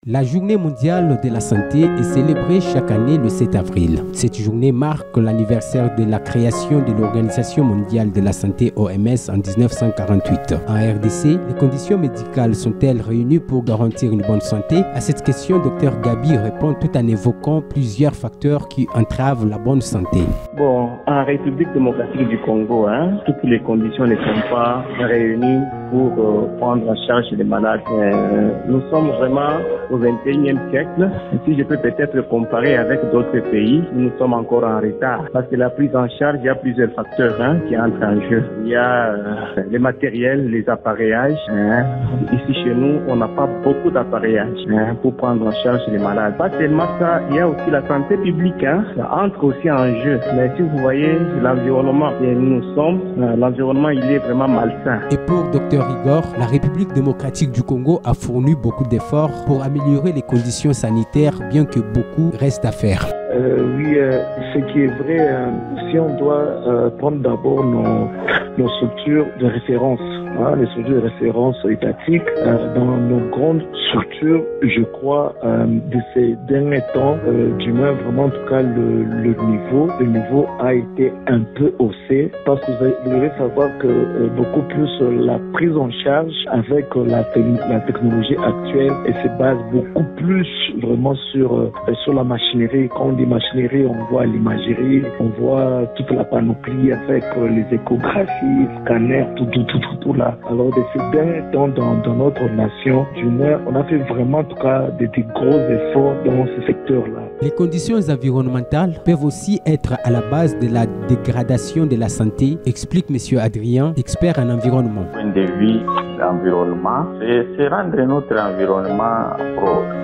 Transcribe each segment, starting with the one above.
La journée mondiale de la santé est célébrée chaque année le 7 avril. Cette journée marque l'anniversaire de la création de l'Organisation mondiale de la santé OMS en 1948. En RDC, les conditions médicales sont-elles réunies pour garantir une bonne santé? À cette question, Dr Gabi répond tout en évoquant plusieurs facteurs qui entravent la bonne santé. Bon, en République démocratique du Congo, toutes les conditions ne sont pas réunies pour prendre en charge les malades. Nous sommes vraiment au XXIe siècle. Si je peux peut-être comparer avec d'autres pays, nous sommes encore en retard. Parce que la prise en charge, il y a plusieurs facteurs qui entrent en jeu. Il y a les matériels, les appareillages. Ici chez nous, on n'a pas beaucoup d'appareillages pour prendre en charge les malades. Pas seulement ça, il y a aussi la santé publique. Ça entre aussi en jeu. Mais si vous voyez l'environnement que nous sommes, l'environnement il est vraiment malsain. Et pour Dr Igor, la République démocratique du Congo a fourni beaucoup d'efforts pour améliorer les conditions sanitaires, bien que beaucoup reste à faire. Oui, ce qui est vrai, si on doit prendre d'abord nos structures de référence, les structures de référence étatiques, dans nos grandes structures, je crois, de ces derniers temps, du moins vraiment en tout cas le niveau a été un peu haussé, parce que vous devez savoir que beaucoup plus la prise en charge avec la technologie actuelle, elle se base beaucoup plus vraiment sur la machinerie. Quand on dit machinerie, on voit l'imagerie, on voit toute la panoplie avec les échographies, scanners, tout là. Alors de ces derniers temps dans notre nation, du moins, on a fait vraiment en tout cas des gros efforts dans ce secteur-là. Les conditions environnementales peuvent aussi être à la base de la dégradation de la santé, explique M. Adrien, expert en environnement. Point de vue l'environnement, c'est rendre notre environnement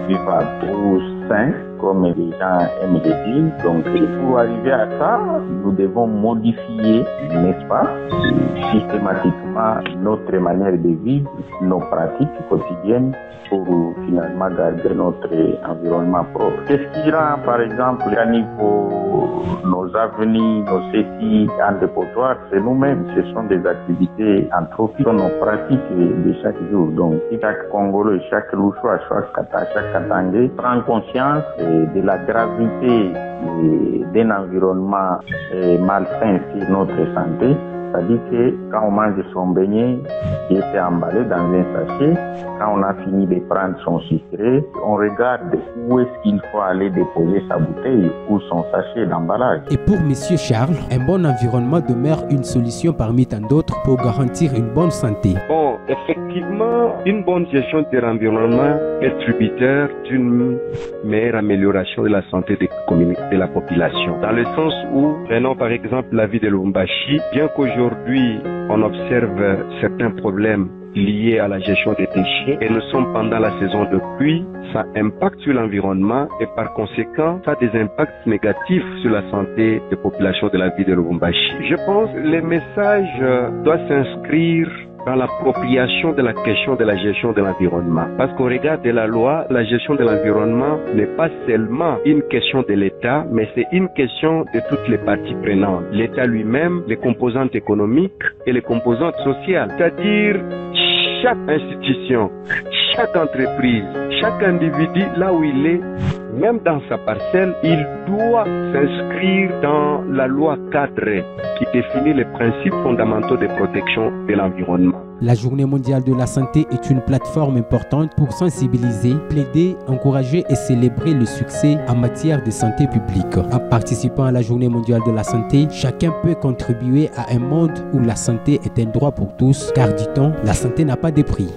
vivable ou sain, comme les gens aiment le dire. Donc, pour arriver à ça, nous devons modifier, n'est-ce pas, systématiquement notre manière de vivre, nos pratiques quotidiennes pour finalement garder notre environnement propre. Qu'est-ce qui rend, par exemple, à niveau nos avenirs, nos séties en dépotoir, c'est nous-mêmes, ce sont des activités anthropiques, nos pratiques de chaque jour. Donc, si chaque Congolais, chaque Louchois, chaque Katangé prend conscience de la gravité d'un environnement malsain sur notre santé, c'est-à-dire que quand on mange son beignet qui était emballé dans un sachet, quand on a fini de prendre son sucré, on regarde où est-ce qu'il faut aller déposer sa bouteille ou son sachet d'emballage. Et pour M. Charles, un bon environnement demeure une solution parmi tant d'autres pour garantir une bonne santé. Bon, effectivement, une bonne gestion de l'environnement est tributaire d'une meilleure amélioration de la santé de la population. Dans le sens où, prenons par exemple la ville de Lubumbashi, bien qu'aujourd'hui on observe certains problèmes liés à la gestion des déchets et nous sommes pendant la saison de pluie, ça impacte sur l'environnement et par conséquent, ça a des impacts négatifs sur la santé des populations de la ville de Lubumbashi. Je pense que les messages doivent s'inscrire dans l'appropriation de la question de la gestion de l'environnement. Parce qu'au regard de la loi, la gestion de l'environnement n'est pas seulement une question de l'État, mais c'est une question de toutes les parties prenantes. L'État lui-même, les composantes économiques et les composantes sociales. C'est-à-dire chaque institution, chaque entreprise, chaque individu, là où il est, même dans sa parcelle, il doit s'inscrire dans la loi cadre qui définit les principes fondamentaux de protection de l'environnement. La Journée mondiale de la santé est une plateforme importante pour sensibiliser, plaider, encourager et célébrer le succès en matière de santé publique. En participant à la Journée mondiale de la santé, chacun peut contribuer à un monde où la santé est un droit pour tous, car dit-on, la santé n'a pas de prix.